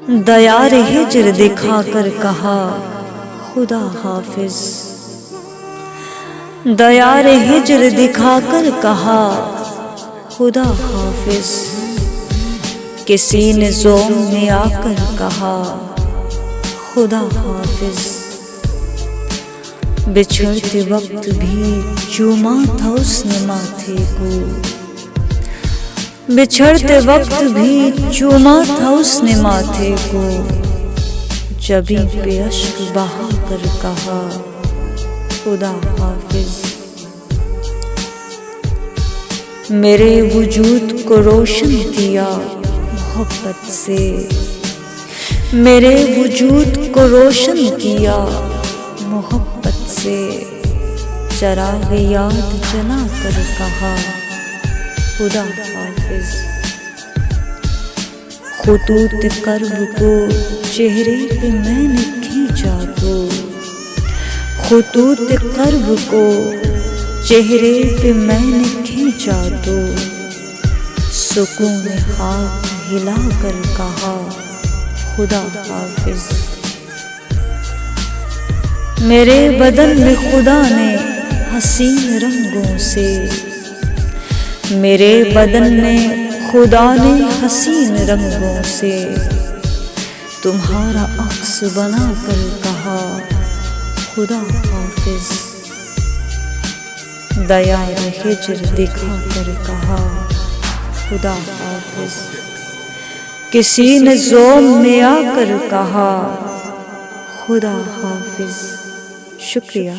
دیار ہجر دکھا کر کہا خدا حافظ، دیار ہجر دکھا کر کہا خدا حافظ، کسی نے زوم میں آ کر کہا خدا حافظ، بچھڑتے وقت بھی چوما تھا اس نے ماتھے کو، بچھڑتے وقت بھی چوما تھا اس نے ماتھے کو، جبیں پہ اشک بہا کر کہا خدا حافظ، میرے وجود کو روشن کیا محبت سے، میرے وجود کو روشن کیا محبت سے، چراغ یاد جلا کر کہا خدا حافظ، خطوط قرب کو چہرے پہ میں نے کھینچا تو، خطوط قرب کو چہرے پہ میں نے کھینچا تو، سکون ہاتھ ہلا کر کہا خدا حافظ، میرے بدن میں خدا نے حسین رنگوں سے، میرے بدن میں خدا نے حسین رنگوں سے، تمہارا عکس بنا کر کہا خدا حافظ، دیار ہجر دکھا کر کہا خدا حافظ، کسی نے زوم میں آ کر کہا خدا حافظ۔ شکریہ۔